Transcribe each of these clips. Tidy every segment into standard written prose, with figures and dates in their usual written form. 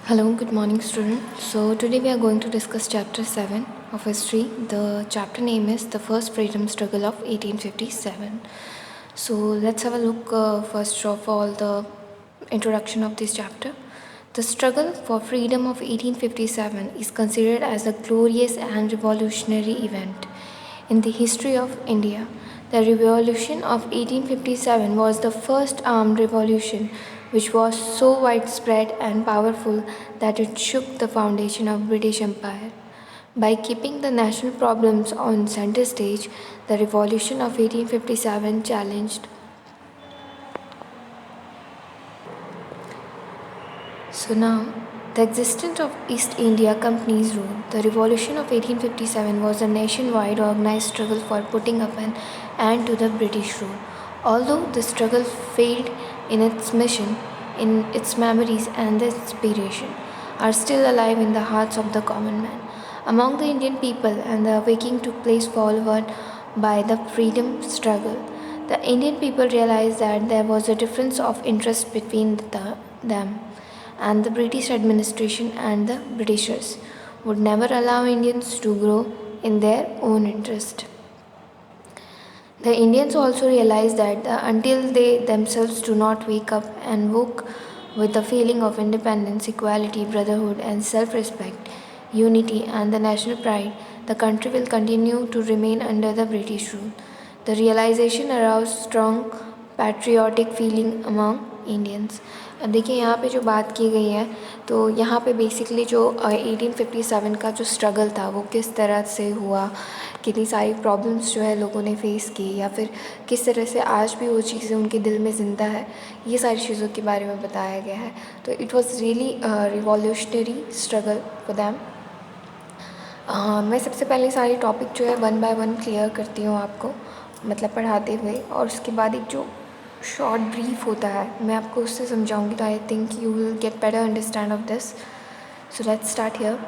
Hello, good morning, student. So, today we are going to discuss chapter 7 of history. The chapter name is The First Freedom Struggle of 1857. So, let's have a look first of all the introduction of this chapter. The struggle for freedom of 1857 is considered as a glorious and revolutionary event in the history of India. The revolution of 1857 was the first armed revolution which was so widespread and powerful that it shook the foundation of British Empire. By keeping the national problems on center stage, the revolution of 1857 challenged. So now, the existence of East India Company's rule. The revolution of 1857 was a nationwide organized struggle for putting up an end to the British rule. Although the struggle failed in its mission, in its memories and the inspiration are still alive in the hearts of the common man. Among the Indian people and the awakening took place followed by the freedom struggle. The Indian people realized that there was a difference of interest between them, and the British administration and the Britishers would never allow Indians to grow in their own interest. The Indians also realized that until they themselves do not wake up and woke with the feeling of independence, equality, brotherhood, and self respect, unity, and the national pride, the country will continue to remain under the British rule. The realization aroused strong patriotic feeling among Indians. अब देखिए यहाँ पे जो बात की गई है तो यहाँ पे बेसिकली जो 1857 का जो स्ट्रगल था वो किस तरह से हुआ, कितनी सारी प्रॉब्लम्स जो है लोगों ने फेस की या फिर किस तरह से आज भी वो चीज़ें उनके दिल में ज़िंदा है, ये सारी चीज़ों के बारे में बताया गया है. तो it was really revolutionary struggle for them. मैं सबसे पहले सारे टॉपिक जो है वन बाय वन क्लियर करती हूँ आपको, मतलब पढ़ाते हुए, और उसके बाद एक जो शॉर्ट ब्रीफ होता है मैं आपको उससे समझाऊंगी. तो I think you will get better understand of this. So let's start here.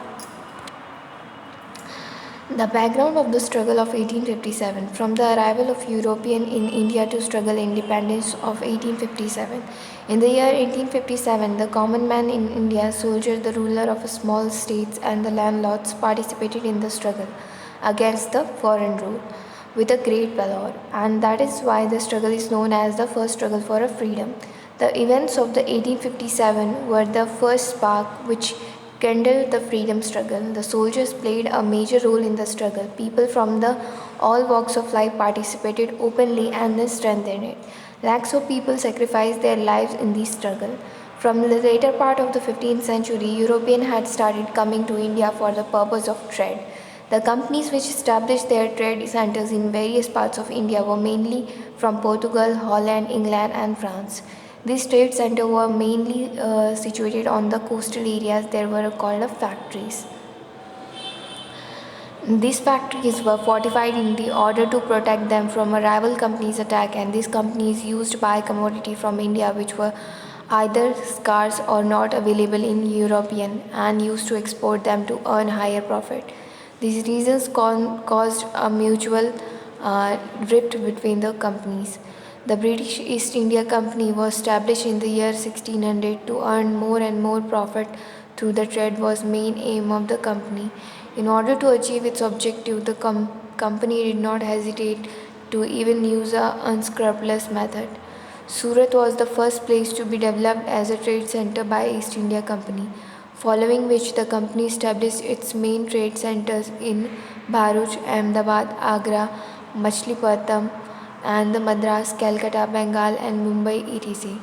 The background of the struggle of 1857. From the arrival of European in India to struggle independence of 1857. In the year 1857, the common man in India, soldier, the ruler of small states and the landlords participated in the struggle against the foreign rule with a great valor, and that is why the struggle is known as the first struggle for a freedom. The events of the 1857 were the first spark which kindled the freedom struggle. The soldiers played a major role in the struggle. People from the all walks of life participated openly and strengthened it. Lakhs of people sacrificed their lives in this struggle. From the later part of the 15th century, Europeans had started coming to India for the purpose of trade. The companies which established their trade centers in various parts of India were mainly from Portugal, Holland, England, and France. These trade centers were mainly situated on the coastal areas. There were called factories. These factories were fortified in the order to protect them from a rival company's attack, and these companies used to buy commodity from India which were either scarce or not available in European and used to export them to earn higher profit. These reasons caused a mutual rift between the companies. The British East India Company was established in the year 1600 to earn more and more profit through the trade was main aim of the company. In order to achieve its objective, the company did not hesitate to even use a unscrupulous method. Surat was the first place to be developed as a trade center by East India Company, following which the company established its main trade centers in Bharuch, Ahmedabad, Agra, Machlipatam, and the Madras, Calcutta, Bengal, and Mumbai, etc.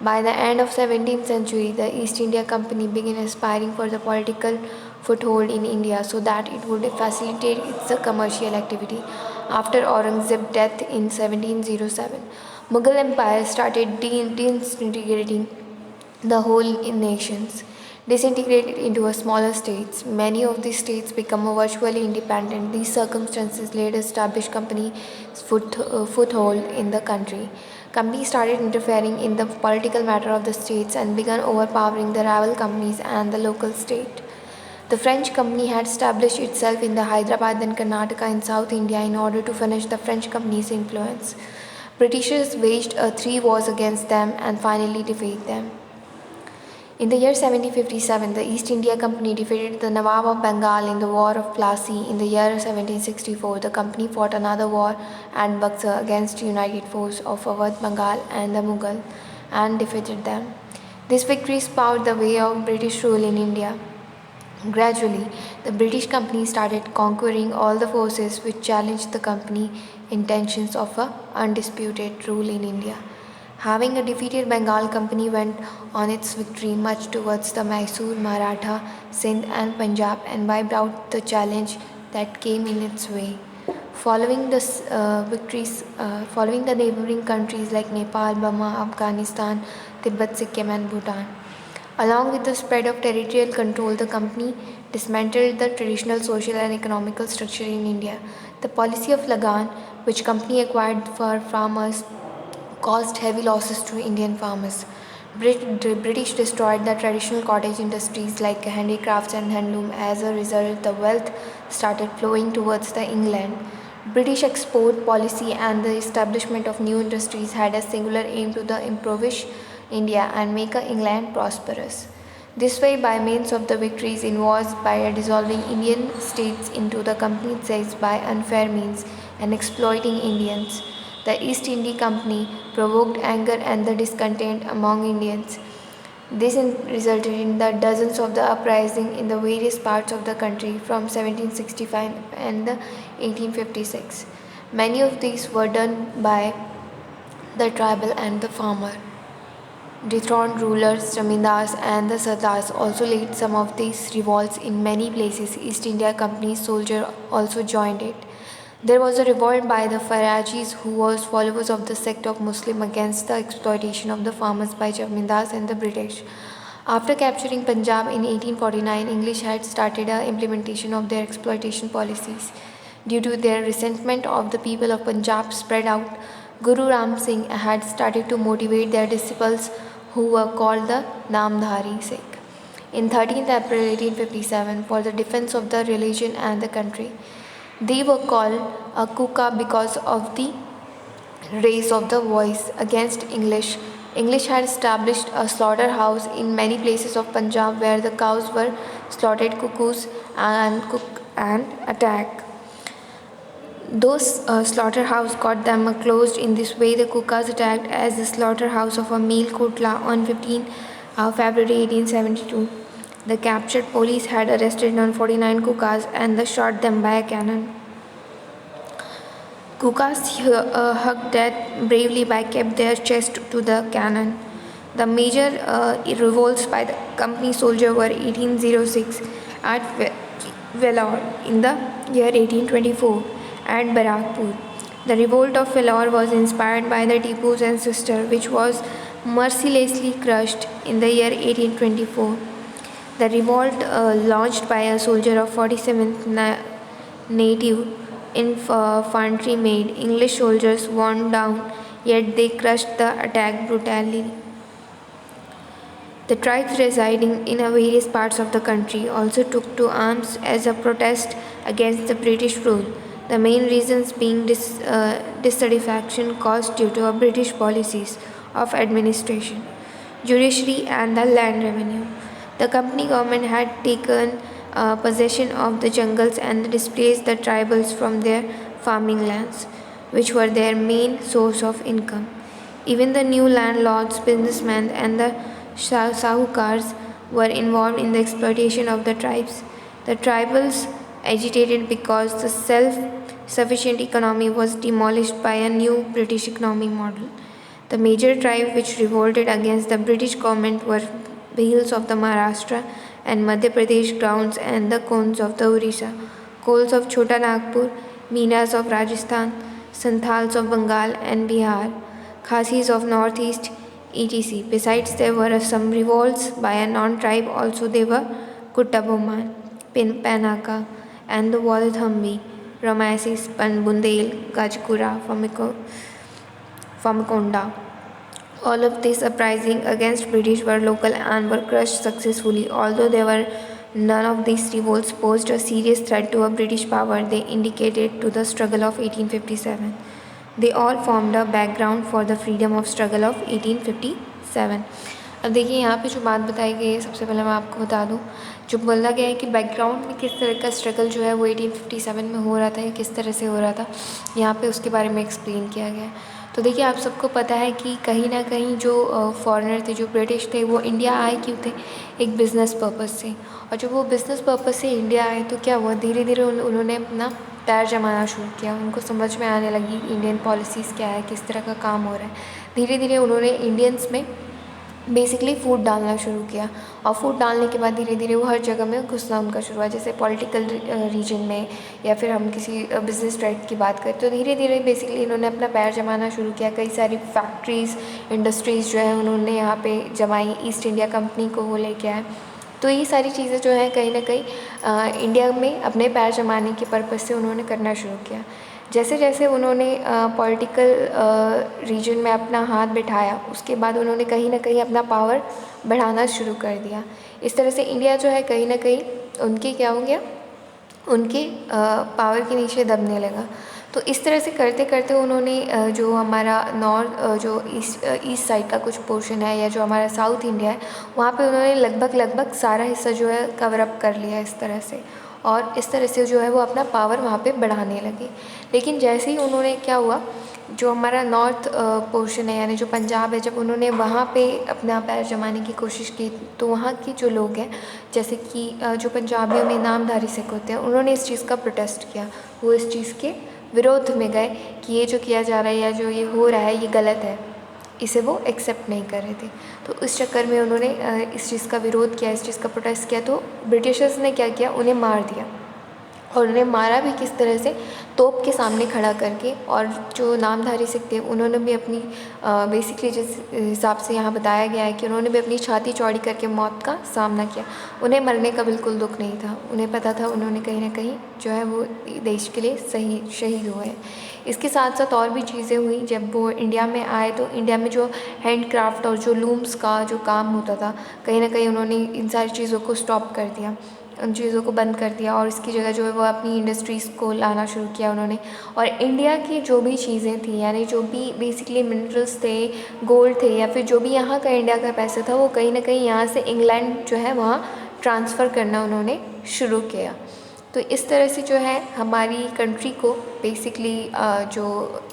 By the end of 17th century, the East India Company began aspiring for the political foothold in India so that it would facilitate its commercial activity. After Aurangzeb's death in 1707, Mughal Empire started disintegrating the whole nations. Disintegrated into a smaller states, many of these states become virtually independent. These circumstances later established company foothold in the country. Companies started interfering in the political matter of the states and began overpowering the rival companies and the local state. The French company had established itself in the Hyderabad and Karnataka in South India in order to punish the French company's influence. Britishers waged three wars against them and finally defeated them. In the year 1757, the East India Company defeated the Nawab of Bengal in the War of Plassey. In the year 1764, the company fought another war at Buxar against united force of Awadh, Bengal and the Mughal and defeated them. This victory paved the way of British rule in India. Gradually, the British company started conquering all the forces which challenged the company intentions of a undisputed rule in India. Having a defeated Bengal company went on its victory much towards the Mysore, Maratha, Sindh and Punjab and wiped out the challenge that came in its way. Following the neighboring countries like Nepal, Burma, Afghanistan, Tibet, Sikkim and Bhutan. Along with the spread of territorial control, the company dismantled the traditional social and economical structure in India. The policy of Lagan, which company acquired for farmers, caused heavy losses to Indian farmers. The British destroyed the traditional cottage industries like handicrafts and handloom. As a result, the wealth started flowing towards the England. British export policy and the establishment of new industries had a singular aim to impoverish India and make England prosperous. This way, by means of the victories in wars, by dissolving Indian states into the company states by unfair means and exploiting Indians. The East India Company provoked anger and the discontent among Indians. This resulted in the dozens of the uprisings in the various parts of the country from 1765 and 1856. Many of these were done by the tribal and the farmer. Dethroned rulers, Zamindars and the Sardars also led some of these revolts in many places. East India Company's soldiers also joined it. There was a revolt by the Farajis, who were followers of the sect of Muslim, against the exploitation of the farmers by Zamindars and the British. After capturing Punjab in 1849, English had started an implementation of their exploitation policies. Due to their resentment of the people of Punjab spread out, Guru Ram Singh had started to motivate their disciples who were called the Namdhari Sikh. In 13th April 1857, for the defense of the religion and the country. They were called a Kuka because of the raise of the voice against English. English had established a slaughterhouse in many places of Punjab where the cows were slaughtered, cuckoos and attacked. Those slaughterhouse got them closed. In this way, the Kukas attacked as the slaughterhouse of a Meel Kotla on 15 February 1872. The captured police had arrested 49 Kukas and shot them by a cannon. Kukas hugged death bravely by kept their chest to the cannon. The major revolts by the company soldier were 1806 at Vellore in the year 1824 at Barakpur. The revolt of Vellore was inspired by the Tipu's ancestor, which was mercilessly crushed in the year 1824. The revolt, launched by a soldier of 47th Native Infantry, made English soldiers worn down, yet they crushed the attack brutally. The tribes residing in various parts of the country also took to arms as a protest against the British rule, the main reasons being dissatisfaction caused due to British policies of administration, judiciary and the land revenue. The company government had taken possession of the jungles and displaced the tribals from their farming lands, which were their main source of income. Even the new landlords, businessmen, and the sahukars were involved in the exploitation of the tribes. The tribals agitated because the self-sufficient economy was demolished by a new British economic model. The major tribes which revolted against the British government were Bhils of the Maharashtra and Madhya Pradesh, Grounds and the Kons of the Orissa, Kols of Chota Nagpur, Meenas of Rajasthan, Santhals of Bengal and Bihar, Khasis of Northeast, etc. Besides, there were some revolts by a non-tribe also. They were Kuttaboman, Panaka and the Walathambi, Ramasis, Bundel, Gajpura, Famakonda. All of these uprisings against British were local and were crushed successfully. Although none of these revolts posed a serious threat to a British power, they indicated to the struggle of 1857. They all formed a background for the freedom of struggle of 1857. अब देखिए यहाँ पे जो बात बताई गई है, सबसे पहले मैं आपको बता दूँ, जो बोला गया है कि बैकग्राउंड में किस तरह का स्ट्रगल जो है वो 1857 में हो रहा था, या किस तरह से हो रहा था, यहाँ पे उसके बारे में एक्सप्लेन किया गया है। तो देखिए आप सबको पता है कि कहीं ना कहीं जो फॉरेनर थे, जो ब्रिटिश थे, वो इंडिया आए क्यों थे? एक बिज़नेस पर्पज़ से। और जब वो बिज़नेस पर्पज़ से इंडिया आए तो क्या हुआ, धीरे धीरे उन्होंने अपना पैर जमाना शुरू किया। उनको समझ में आने लगी इंडियन पॉलिसीज़ क्या है, किस तरह का काम हो रहा है। धीरे धीरे उन्होंने इंडियंस में बेसिकली फूड डालना शुरू किया, और फूड डालने के बाद धीरे धीरे वो हर जगह में घुसना उनका शुरू हुआ। जैसे पॉलिटिकल रीजन में, या फिर हम किसी बिजनेस ट्रेड की बात करें, तो धीरे धीरे बेसिकली इन्होंने अपना पैर जमाना शुरू किया। कई सारी फैक्ट्रीज़, इंडस्ट्रीज़ जो है उन्होंने यहाँ पे जमाई, ईस्ट इंडिया कंपनी को वो लेके आए। तो ये सारी चीज़ें जो हैं कहीं ना कहीं इंडिया में अपने पैर जमाने के पर्पज़ से उन्होंने करना शुरू किया। जैसे जैसे उन्होंने पॉलिटिकल रीजन में अपना हाथ बिठाया, उसके बाद उन्होंने कहीं ना कहीं अपना पावर बढ़ाना शुरू कर दिया। इस तरह से इंडिया जो है कहीं ना कहीं उनके क्या हो गया, उनके पावर के नीचे दबने लगा। तो इस तरह से करते करते उन्होंने जो हमारा नॉर्थ, जो ईस्ट साइड का कुछ पोर्शन है, या जो हमारा साउथ इंडिया है, वहाँ पे उन्होंने लगभग सारा हिस्सा जो है कवर अप कर लिया इस तरह से। और इस तरह से जो है वो अपना पावर वहाँ पे बढ़ाने लगे। लेकिन जैसे ही उन्होंने क्या हुआ, जो हमारा नॉर्थ पोर्शन है, यानी जो पंजाब है, जब उन्होंने वहाँ पे अपना पैर जमाने की कोशिश की, तो वहाँ के जो लोग हैं, जैसे कि जो पंजाबियों में नामधारी सिख होते हैं, उन्होंने इस चीज़ का प्रोटेस्ट किया। वो इस चीज़ के विरोध में गए कि ये जो किया जा रहा है, या जो ये हो रहा है, ये गलत है। इसे वो एक्सेप्ट नहीं कर रहे थे। तो इस चक्कर में उन्होंने इस चीज़ का विरोध किया, इस चीज़ का प्रोटेस्ट किया। तो ब्रिटिशर्स ने क्या किया, उन्हें मार दिया। और उन्हें मारा भी किस तरह से, तोप के सामने खड़ा करके। और जो नामधारी सिख थे, उन्होंने भी अपनी बेसिकली जिस हिसाब से यहाँ बताया गया है कि उन्होंने भी अपनी छाती चौड़ी करके मौत का सामना किया। उन्हें मरने का बिल्कुल दुख नहीं था, उन्हें पता था उन्होंने कहीं ना कहीं जो है वो देश के लिए सही शहीद हुए हैं। इसके साथ साथ और भी चीज़ें हुई। जब वो इंडिया में आए तो इंडिया में जो हैंड क्राफ्ट और जो लूम्स का जो काम होता था, कहीं ना कहीं उन्होंने इन सारी चीज़ों को स्टॉप कर दिया, उन चीज़ों को बंद कर दिया। और इसकी जगह जो है वो अपनी इंडस्ट्रीज़ को लाना शुरू किया उन्होंने। और इंडिया की जो भी चीज़ें थी, यानी जो भी बेसिकली मिनरल्स थे, गोल्ड थे, या फिर जो भी यहाँ का इंडिया का पैसा था, वो कहीं ना कहीं यहाँ से इंग्लैंड जो है वहाँ ट्रांसफ़र करना उन्होंने शुरू किया। तो इस तरह से जो है हमारी कंट्री को बेसिकली जो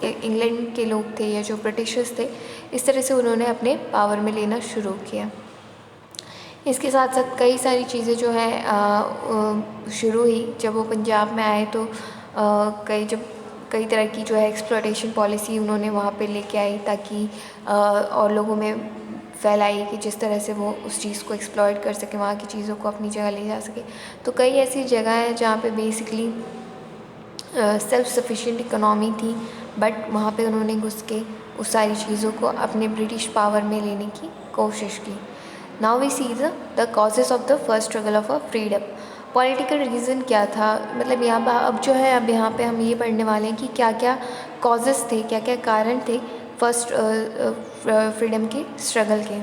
इंग्लैंड के लोग थे, या जो ब्रिटिशर्स थे, इस तरह से उन्होंने अपने पावर में लेना शुरू किया। इसके साथ साथ कई सारी चीज़ें जो हैं शुरू हुई। जब वो पंजाब में आए तो कई तरह की जो है एक्सप्लॉयटेशन पॉलिसी उन्होंने वहाँ पे लेके आई, ताकि और लोगों में फैलाई कि जिस तरह से वो उस चीज़ को एक्सप्लॉयट कर सके, वहाँ की चीज़ों को अपनी जगह ले जा सके। तो कई ऐसी जगह हैं जहाँ पे बेसिकली सेल्फ सफिशिएंट इकोनॉमी थी, बट वहाँ पे उन्होंने घुस के उस सारी चीज़ों को अपने ब्रिटिश पावर में लेने की कोशिश की। Now we see the causes of the first struggle of a freedom. Political reason क्या था, मतलब यहाँ पर अब जो है, अब यहाँ पे हम ये पढ़ने वाले हैं कि क्या क्या कॉजेज़ थे, क्या क्या कारण थे फर्स्ट फ्रीडम के स्ट्रगल के।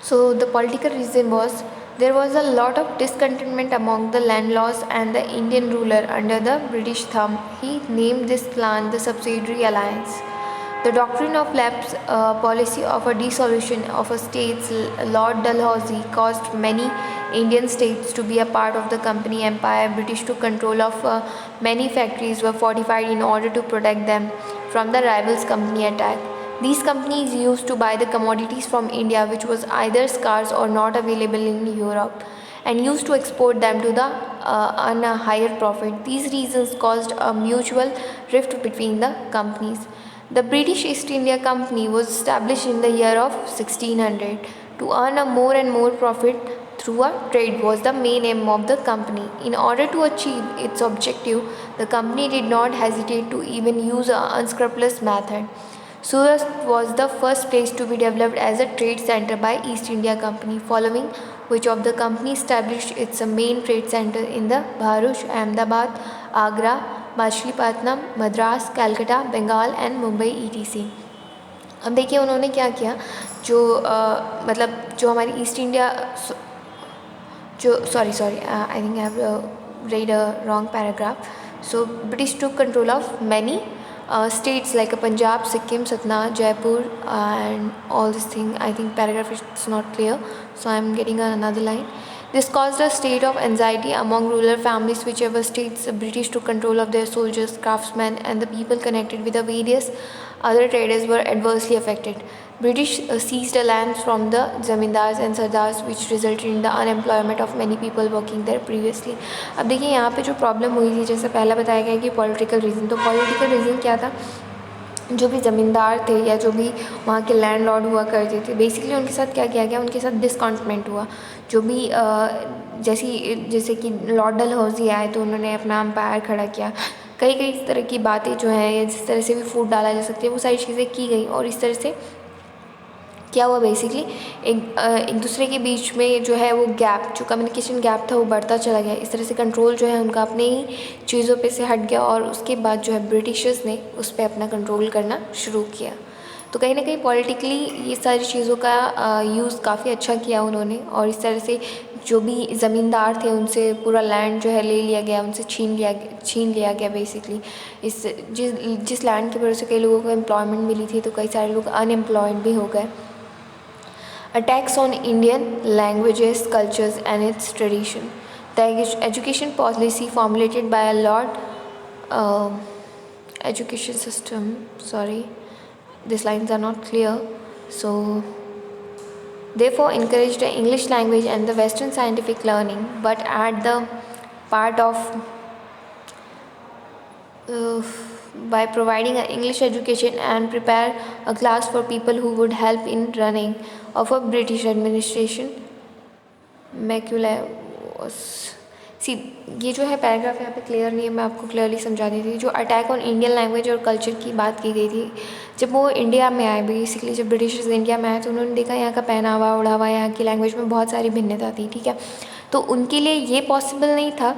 So the political reason was there was a lot of discontentment among the landlords and the Indian ruler under the British thumb. He named this plan the Subsidiary Alliance. The doctrine of lapse policy of a dissolution of a states, Lord Dalhousie, caused many Indian states to be a part of the company empire. British took control of many factories were fortified in order to protect them from the rivals' company attack. These companies used to buy the commodities from India, which was either scarce or not available in Europe, and used to export them to the on a higher profit. These reasons caused a mutual rift between the companies. The British East India Company was established in the year of 1600 to earn a more and more profit through a trade was the main aim of the company. In order to achieve its objective, the company did not hesitate to even use an unscrupulous method. Surat was the first place to be developed as a trade center by East India Company, following which of the company established its main trade center in the Bharuch, Ahmedabad, Agra, Machilipatnam, Madras, Calcutta, Bengal and Mumbai ETC। अब देखिए उन्होंने क्या किया, जो मतलब जो हमारी east India जो sorry I think I have read a wrong paragraph. So British took control of many states like Punjab, Sikkim, Satna, Jaipur, and all this thing. I think paragraph is not clear, so I'm getting another line. This caused a state of anxiety among rural families, whichever states the British took control of their soldiers, craftsmen, and the people connected with the various other traders were adversely affected. British seized the lands from the zamindars and sardars, which resulted in the unemployment of many people working there previously. अब देखिए यहाँ पे जो problem हुई थी, जैसे पहला बताया गया कि पॉलिटिकल रीज़न, तो पॉलिटिकल रीज़न क्या था, जो भी ज़मींदार थे या जो भी वहाँ के लैंडलॉर्ड हुआ करते थे, बेसिकली उनके साथ क्या किया गया, उनके साथ डिसकॉन्टमेंट हुआ। जो भी जैसे कि लॉर्ड डलहौजी आए तो उन्होंने अपना एम्पायर खड़ा किया, कई तरह की बातें जो हैं या जिस तरह से भी फूट डाला जा सकती है वो सारी चीज़ें की गई, और इस तरह से क्या हुआ, बेसिकली एक दूसरे के बीच में जो है वो गैप, जो कम्युनिकेशन गैप था वो बढ़ता चला गया। इस तरह से कंट्रोल जो है उनका अपने ही चीज़ों पे से हट गया, और उसके बाद जो है ब्रिटिशर्स ने उस पर अपना कंट्रोल करना शुरू किया। तो कहीं ना कहीं पॉलिटिकली ये सारी चीज़ों का यूज़ काफ़ी अच्छा किया उन्होंने, और इस तरह से जो भी ज़मींदार थे उनसे पूरा लैंड जो है ले लिया गया, उनसे छीन लिया गया बेसिकली। जिस लैंड की वजह से कई लोगों को एम्प्लॉयमेंट मिली थी, तो कई सारे लोग अनएम्प्लॉयड भी हो गए। Attacks on Indian languages, cultures, and its tradition. The education policy formulated by a Lord education system. Sorry, these lines are not clear. So, therefore, encouraged the English language and the Western scientific learning, but at the part of by providing an English education and prepare a class for people who would help in running of a British administration. सी ये जो है paragraph यहाँ पे clear नहीं है, मैं आपको clearly समझा देती थी। जो अटैक ऑन इंडियन लैंग्वेज और कल्चर की बात की गई थी, जब वो इंडिया में आए, बेसिकली जब ब्रिटिशर्स इंडिया में आए तो उन्होंने देखा यहाँ का पहनावा ओढ़ावा, यहाँ की लैंग्वेज में बहुत सारी भिन्नता थी, ठीक है। तो उनके लिए ये पॉसिबल नहीं था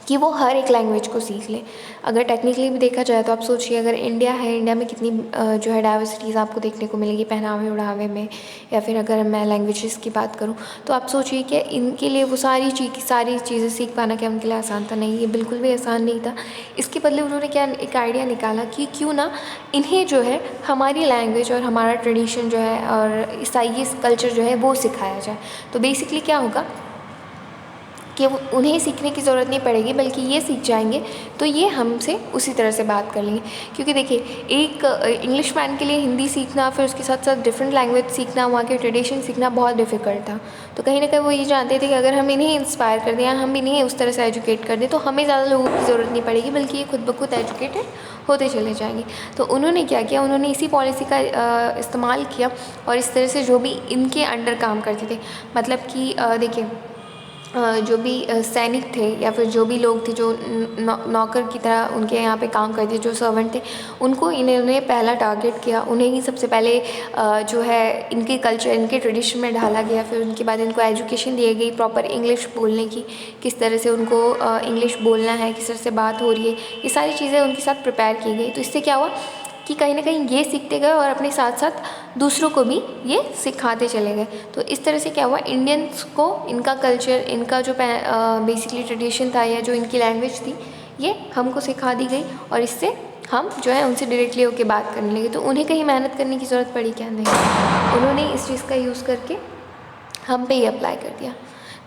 कि वो हर एक लैंग्वेज को सीख लें। अगर टेक्निकली भी देखा जाए तो आप सोचिए, अगर इंडिया है, इंडिया में कितनी जो है डाइवर्सिटीज़ आपको देखने को मिलेगी पहनावे ओढ़ावे में, या फिर अगर मैं लैंग्वेजेस की बात करूँ तो आप सोचिए कि इनके लिए वो सारी चीज़ें सीख पाना क्या उनके लिए आसान था? नहीं, ये बिल्कुल भी आसान नहीं था। इसके बदले उन्होंने क्या एक आइडिया निकाला कि क्यों ना इन्हें जो है हमारी लैंग्वेज और हमारा ट्रेडिशन जो है और ईसाई कल्चर जो है वो सिखाया जाए। तो बेसिकली क्या होगा कि उन्हें सीखने की ज़रूरत नहीं पड़ेगी, बल्कि ये सीख जाएंगे तो ये हमसे उसी तरह से बात कर लेंगे। क्योंकि देखिए, एक इंग्लिश मैन के लिए हिंदी सीखना, फिर उसके साथ साथ डिफरेंट लैंग्वेज सीखना, वहाँ के ट्रेडिशन सीखना बहुत डिफ़िकल्ट था। तो कहीं ना कहीं वो ये जानते थे कि अगर हम इन्हें इंस्पायर कर दें या हम इन्हें उस तरह से एजुकेट कर दें तो हमें ज़्यादा लोगों की ज़रूरत नहीं पड़ेगी, बल्कि ये खुद ब खुद एजुकेटेड होते चले जाएंगे। तो उन्होंने क्या किया, उन्होंने इसी पॉलिसी का इस्तेमाल किया, और इस तरह से जो भी इनके अंडर काम करते थे, मतलब कि देखिए, जो भी सैनिक थे या फिर जो भी लोग थे जो नौकर की तरह उनके यहाँ पे काम करते, जो सर्वेंट थे, उनको इन्होंने पहला टारगेट किया। उन्हें ही सबसे पहले जो है इनके कल्चर, इनके ट्रेडिशन में ढाला गया। फिर उनके बाद इनको एजुकेशन दी गई प्रॉपर इंग्लिश बोलने की, किस तरह से उनको इंग्लिश बोलना है, किस तरह से बात हो रही है, ये सारी चीज़ें उनके साथ प्रिपेयर की गई। तो इससे क्या हुआ कि कहीं ना कहीं ये सीखते गए और अपने साथ साथ दूसरों को भी ये सिखाते चले गए। तो इस तरह से क्या हुआ, इंडियंस को इनका कल्चर, इनका जो बेसिकली ट्रेडिशन था या जो इनकी लैंग्वेज थी, ये हमको सिखा दी गई, और इससे हम जो है उनसे डायरेक्टली होकर बात करने लगे। तो उन्हें कहीं मेहनत करने की ज़रूरत पड़ी क्या? नहीं, उन्होंने इस चीज़ का यूज़ करके हम पे ही अप्लाई कर दिया।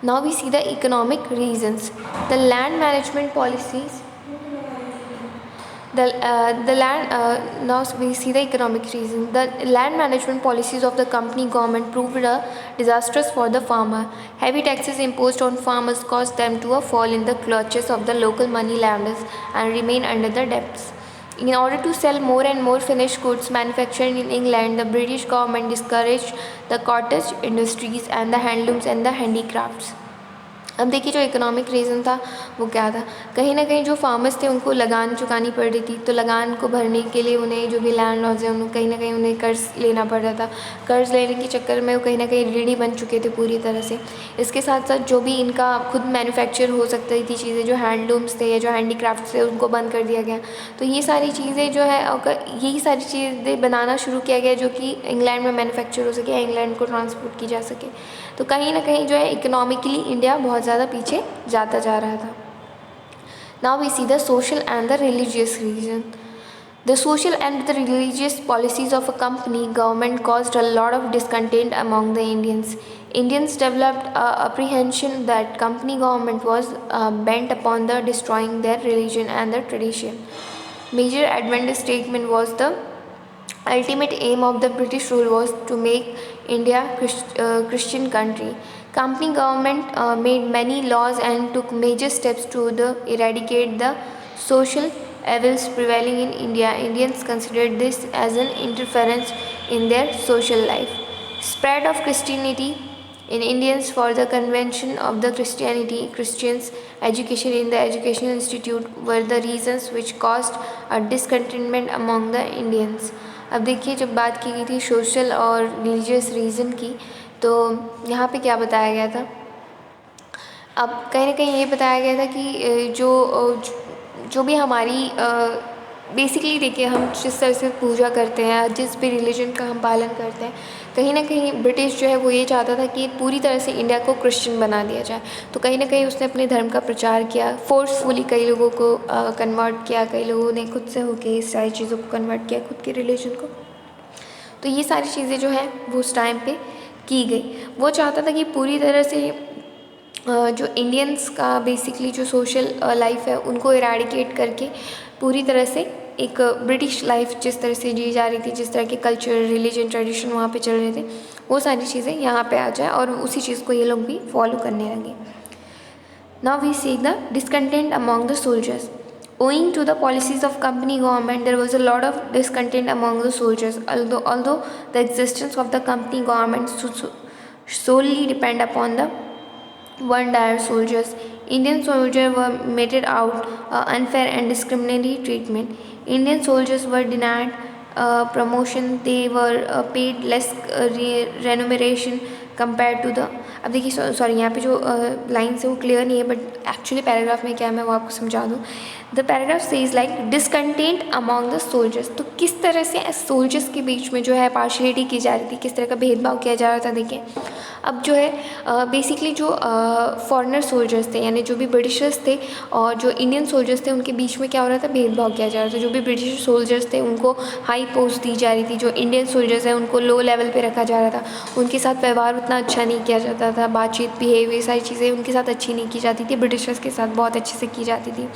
Now we see the economic reasons. The land management policies, now we see the economic reason. The land management policies of the company government proved disastrous for the farmer. Heavy taxes imposed on farmers caused them to fall in the clutches of the local money lenders and remain under the debts. In order to sell more and more finished goods manufactured in England, the British government discouraged the cottage industries and the handlooms and the handicrafts. अब देखिए, जो economic reason था वो क्या था, कहीं ना कहीं जो फार्मर्स थे उनको लगान चुकानी पड़ रही थी। तो लगान को भरने के लिए उन्हें जो भी लैंड लॉज है उन्हें कहीं ना कहीं उन्हें कर्ज लेना पड़ रहा था। कर्ज लेने के चक्कर में वो कहीं ना कहीं ऋणी बन चुके थे पूरी तरह से। इसके साथ साथ जो भी इनका खुद मैन्युफैक्चर हो सकती थी चीज़ें, जो हैंडलूम्स थे या जो हैंडीक्राफ्ट थे, उनको बंद कर दिया गया। तो ये सारी चीज़ें जो है, यही सारी चीज़ें बनाना शुरू किया गया जो कि इंग्लैंड में मैन्युफैक्चर हो सके या इंग्लैंड को ट्रांसपोर्ट की जा सके। तो कहीं ना कहीं जो है इकोनॉमिकली इंडिया बहुत ज़्यादा पीछे जाता जा रहा था। Now we see the social and the religious reason. The social and the religious policies of a company government caused a lot of discontent among the Indians. Indians developed a apprehension that company government was bent upon the destroying their religion and their tradition. Major Adventist statement was the ultimate aim of the British rule was to make India Christian country. Company government made many laws and took major steps to eradicate the social evils prevailing in India. Indians considered this as an interference in their social life. Spread of Christianity in Indians for the convention of the Christians education in the educational institute were the reasons which caused a discontentment among the Indians. अब देखिए जब बात की गई थी social और religious reason की, तो यहाँ पे क्या बताया गया था। अब कहीं ना कहीं ये बताया गया था कि जो भी हमारी बेसिकली देखिए हम जिस तरह से पूजा करते हैं, जिस भी रिलीजन का हम पालन करते हैं, कहीं ना कहीं ब्रिटिश जो है वो ये चाहता था कि पूरी तरह से इंडिया को क्रिश्चियन बना दिया जाए। तो कहीं ना कहीं उसने अपने धर्म का प्रचार किया, फोर्सफुली कई लोगों को कन्वर्ट किया, कई लोगों ने खुद से होके इस सारी चीज़ों को कन्वर्ट किया खुद के रिलीजन को। तो ये सारी चीज़ें जो है वो उस टाइम पे की गई। वो चाहता था कि पूरी तरह से जो इंडियंस का बेसिकली जो सोशल लाइफ है उनको इरेडिकेट करके पूरी तरह से एक ब्रिटिश लाइफ जिस तरह से जी जा रही थी, जिस तरह के कल्चर, रिलीजन, ट्रेडिशन वहाँ पे चल रहे थे, वो सारी चीज़ें यहाँ पे आ जाए और उसी चीज़ को ये लोग भी फॉलो करने लगे। Now we see the discontent among the soldiers. Owing to the policies of company government, there was a lot of discontent among the soldiers. Although the existence of the company government solely depend upon the one dire soldiers, Indian soldiers were meted out unfair and discriminatory treatment. Indian soldiers were denied promotion. They were paid less remuneration compared to the। अब देखिए sorry यहाँ पे जो lines है वो clear नहीं है, but actually paragraph में क्या है मैं वो आपको समझा दूँ। The paragraph says like discontent among the soldiers. तो किस तरह से सोल्जर्स के बीच में जो है पार्शलिटी की जा रही थी, किस तरह का भेदभाव किया जा रहा था। देखिए अब जो है बेसिकली जो फॉरेनर सोल्जर्स थे, यानी जो भी ब्रिटिशर्स थे और जो इंडियन सोल्जर्स थे, उनके बीच में क्या हो रहा था, भेदभाव किया जा रहा था। जो भी ब्रिटिश सोल्जर्स थे उनको हाई पोस्ट दी जा रही थी, जो इंडियन सोल्जर्स हैं उनको लो लेवल पे रखा जा रहा था। उनके साथ व्यवहार उतना अच्छा नहीं किया जाता था, बातचीत, बिहेवियर, सारी चीज़ें उनके साथ अच्छी नहीं की जाती थी, ब्रिटिशर्स के साथ बहुत अच्छे से की जाती थी।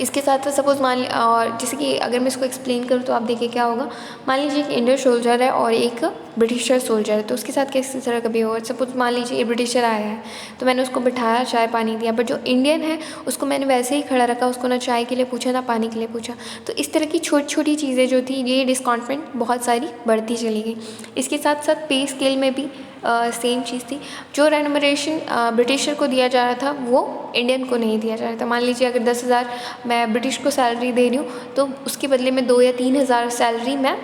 इसके साथ साथ सपोज़ मान लीजिए, और जैसे कि अगर मैं इसको एक्सप्लेन करूँ तो आप देखिए क्या होगा। मान लीजिए एक इंडियन सोल्जर है और एक ब्रिटिशर सोल्जर है, तो उसके साथ किस तरह का भी होगा। सपोज़ मान लीजिए ये ब्रिटिशर आया है तो मैंने उसको बिठाया, चाय पानी दिया, बट जो इंडियन है उसको मैंने वैसे ही खड़ा रखा, उसको ना चाय के लिए पूछा ना पानी के लिए पूछा। तो इस तरह की छोटी छोटी चीज़ें जो थी, ये डिस्कॉन्टमेंट बहुत सारी बढ़ती चली गई। इसके साथ साथ पे स्केल में भी सेम चीज़ थी। जो रेमुनरेशन ब्रिटिशर को दिया जा रहा था वो इंडियन को नहीं दिया जा रहा था। मान लीजिए अगर 10,000 मैं ब्रिटिश को सैलरी दे रही हूँ तो उसके बदले में 2 या 3,000 सैलरी मैं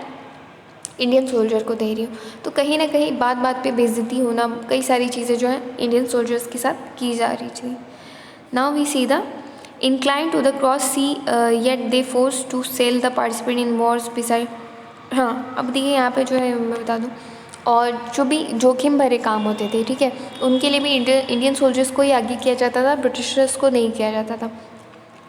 इंडियन सोल्जर को दे रही हूँ। तो कहीं ना कहीं बात बात पे बेइज्जती होना, कई सारी चीज़ें जो हैं इंडियन सोल्जर्स के साथ की जा रही थी। Now we see the inclined to the cross sea yet they forced to sail the participant in wars beside। हाँ अब देखिए यहाँ पे जो है मैं बता दूँ, और जो भी जोखिम भरे काम होते थे, ठीक है, उनके लिए भी इंडियन सोल्जर्स को ही आगे किया जाता था, ब्रिटिशर्स को नहीं किया जाता था।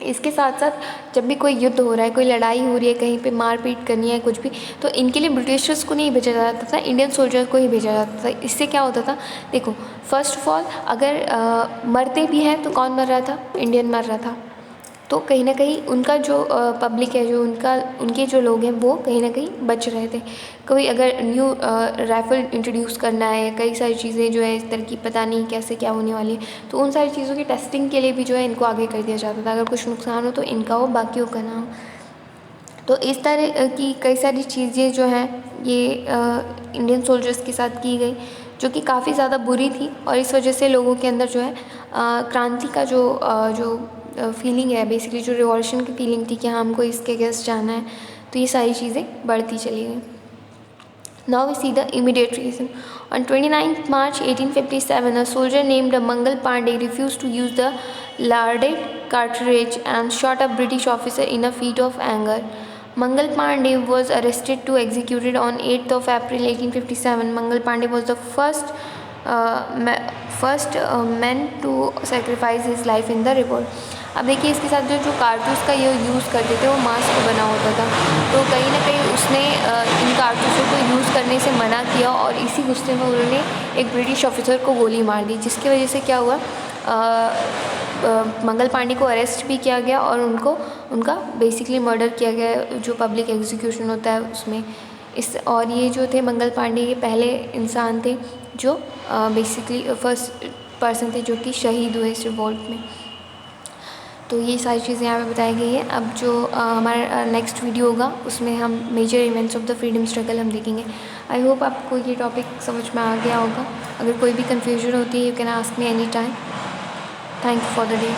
इसके साथ साथ जब भी कोई युद्ध हो रहा है, कोई लड़ाई हो रही है, कहीं पे मारपीट करनी है कुछ भी, तो इनके लिए ब्रिटिशर्स को नहीं भेजा जाता था, इंडियन सोल्जर्स को ही भेजा जाता था। इससे क्या होता था, देखो फर्स्ट ऑफ ऑल अगर मरते भी हैं तो कौन मर रहा था, इंडियन मर रहा था। तो कहीं ना कहीं उनका जो पब्लिक है, जो उनके जो लोग हैं वो कहीं ना कहीं बच रहे थे। कोई अगर न्यू राइफल इंट्रोड्यूस करना है, कई सारी चीज़ें जो है इस तरह की पता नहीं कैसे क्या होने वाली है, तो उन सारी चीज़ों की टेस्टिंग के लिए भी जो है इनको आगे कर दिया जाता था। अगर कुछ नुकसान हो तो इनका हो, बाकियों का ना हो। तो इस तरह की कई सारी चीज़ें जो हैं ये इंडियन सोल्जर्स के साथ की गई, जो कि काफ़ी ज़्यादा बुरी थी। और इस वजह से लोगों के अंदर जो है क्रांति का जो फीलिंग है, बेसिकली जो रिवॉल्यूशन की फीलिंग थी कि हाँ हमको इसके अगेंस्ट जाना है, तो ये सारी चीज़ें बढ़ती चली गई। Now we see the immediate reason. On 29 March 1857 a soldier named Mangal Pandey refused to use the loaded cartridge and shot a British officer in a fit of anger. Mangal Pandey was arrested to executed on 8th of April 1857. Mangal Pandey was the first first man to sacrifice his life in the revolt. अब देखिए इसके साथ जो कारतूस का ये use करते थे वो मांस को बना होता था, तो कहीं ना कहीं उसने इन कारतूसों को यूज़ करने से मना किया और इसी गुस्से में उन्होंने एक ब्रिटिश ऑफिसर को गोली मार दी, जिसकी वजह से क्या हुआ, मंगल पांडे को अरेस्ट भी किया गया और उनका बेसिकली मर्डर किया गया, जो पब्लिक एग्जीक्यूशन होता है उसमें। और ये जो थे मंगल पांडे, ये पहले इंसान थे जो बेसिकली फर्स्ट पर्सन थे जो कि शहीद हुए इस रिवॉल्ट में। तो ये सारी चीज़ें यहाँ पे बताई गई है। अब जो हमारा नेक्स्ट वीडियो होगा उसमें हम major events of the freedom struggle हम देखेंगे। आई होप आपको ये टॉपिक समझ में आ गया होगा। अगर कोई भी कन्फ्यूजन होती है you can ask me any time. Thank you for the day.